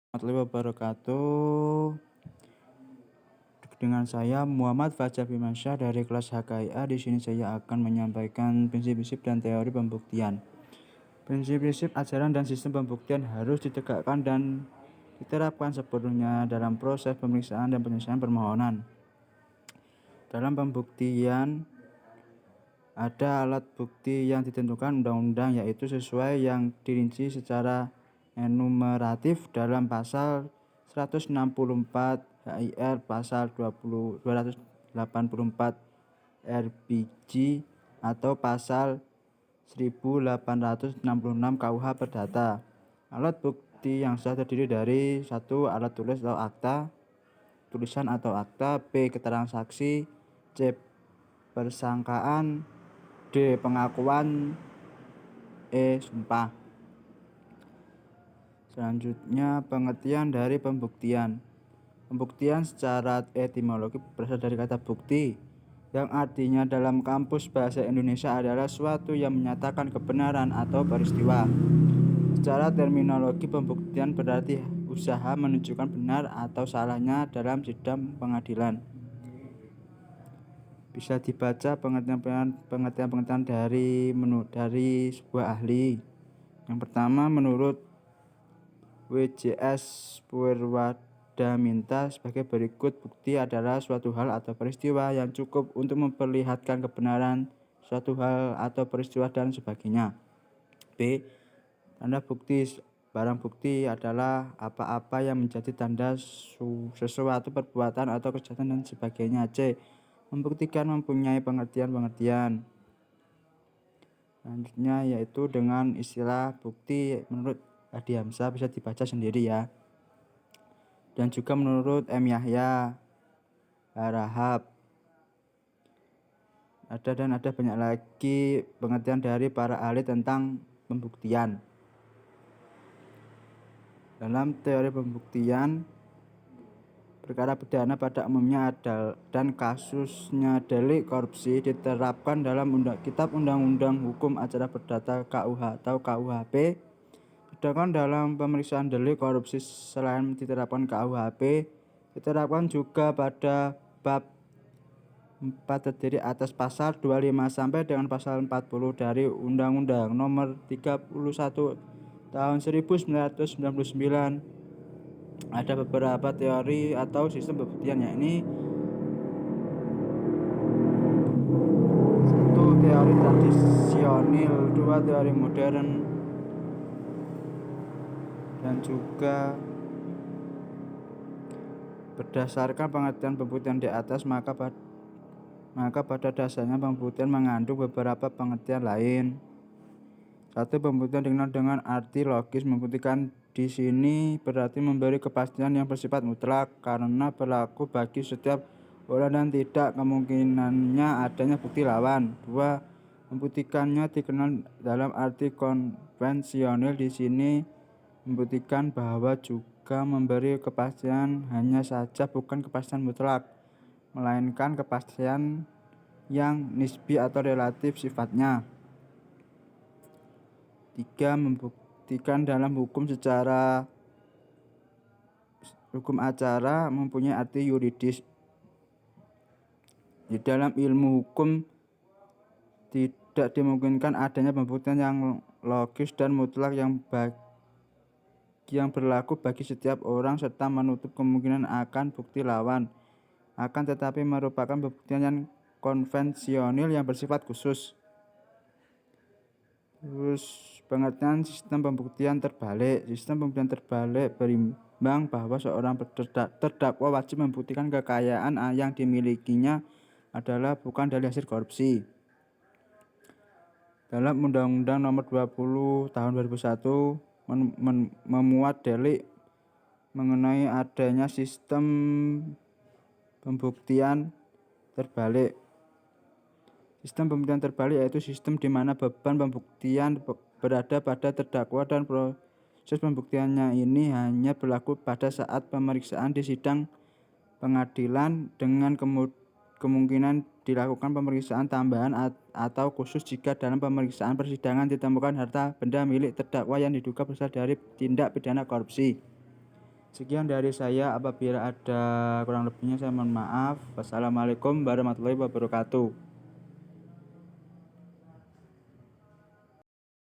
Warahmatullahi wabarakatuh. Dengan saya Muhammad Fajar Firmansyah dari kelas HKIA. Di sini saya akan menyampaikan prinsip-prinsip dan teori pembuktian. Prinsip-prinsip ajaran dan sistem pembuktian harus ditegakkan dan diterapkan sepenuhnya dalam proses pemeriksaan dan penyelesaian permohonan. Dalam pembuktian ada alat bukti yang ditentukan undang-undang, yaitu sesuai yang dirinci secara enumeratif dalam pasal 164 HIR, pasal 284 RBG atau pasal 1866 KUH Perdata. Alat bukti yang sah terdiri dari 1. Alat tulis atau akta, tulisan atau akta. B. Keterangan saksi. C. Persangkaan. D. Pengakuan. E. Sumpah. Selanjutnya, pengertian dari pembuktian. Pembuktian secara etimologi berasal dari kata bukti, yang artinya dalam kamus bahasa Indonesia adalah suatu yang menyatakan kebenaran atau peristiwa. Secara terminologi, pembuktian berarti usaha menunjukkan benar atau salahnya dalam sidang pengadilan. Bisa dibaca pengertian dari sebuah ahli. Yang pertama, menurut WJS Purwadaminta sebagai berikut: bukti adalah suatu hal atau peristiwa yang cukup untuk memperlihatkan kebenaran suatu hal atau peristiwa dan sebagainya. B. Tanda bukti. Barang bukti adalah apa-apa yang menjadi tanda sesuatu perbuatan atau kejahatan dan sebagainya. C. Membuktikan mempunyai pengertian-pengertian. Selanjutnya yaitu dengan istilah bukti menurut Adi Hamzah, bisa dibaca sendiri ya. Dan juga menurut M. Yahya Harahap. Ada banyak lagi pengertian dari para ahli tentang pembuktian. Dalam teori pembuktian, perkara pidana pada umumnya dan kasusnya delik korupsi diterapkan dalam Kitab Undang-Undang Hukum Acara Perdata KUH atau KUHP. Sedangkan dalam pemeriksaan delik korupsi selain diterapkan KUHP, diterapkan juga pada bab 4 terdiri atas pasal 25 sampai dengan pasal 40 dari Undang-Undang Nomor 31 Tahun 1999. Ada beberapa teori atau sistem pembuktian, yakni 1. Teori tradisional, 2. Teori modern, dan juga berdasarkan pengertian pembuktian di atas, maka pada dasarnya pembuktian mengandung beberapa pengertian lain. 1. Pembuktian dikenal dengan arti logis. Membuktikan di sini berarti memberi kepastian yang bersifat mutlak karena berlaku bagi setiap orang dan tidak kemungkinannya adanya bukti lawan. 2. Membuktikannya dikenal dalam arti konvensional. Di sini membuktikan bahwa juga memberi kepastian, hanya saja bukan kepastian mutlak, melainkan kepastian yang nisbi atau relatif sifatnya. 3. Membuktikan dalam hukum acara mempunyai arti yuridis. Di dalam ilmu hukum tidak dimungkinkan adanya pembuktian yang logis dan mutlak yang berlaku bagi setiap orang serta menutup kemungkinan akan bukti lawan, akan tetapi merupakan pembuktian yang konvensional yang bersifat khusus. Terus pengertian sistem pembuktian terbalik. Sistem pembuktian terbalik berimbang bahwa seorang terdakwa wajib membuktikan kekayaan yang dimilikinya adalah bukan dari hasil korupsi. Dalam Undang-Undang Nomor 20 Tahun 2001 memuat delik mengenai adanya sistem pembuktian terbalik. Sistem pembuktian terbalik yaitu sistem di mana beban pembuktian berada pada terdakwa dan proses pembuktiannya ini hanya berlaku pada saat pemeriksaan di sidang pengadilan, dengan kemungkinan dilakukan pemeriksaan tambahan atau khusus jika dalam pemeriksaan persidangan ditemukan harta benda milik terdakwa yang diduga berasal dari tindak pidana korupsi. Sekian dari saya, apabila ada kurang lebihnya saya mohon maaf. Wassalamualaikum warahmatullahi wabarakatuh.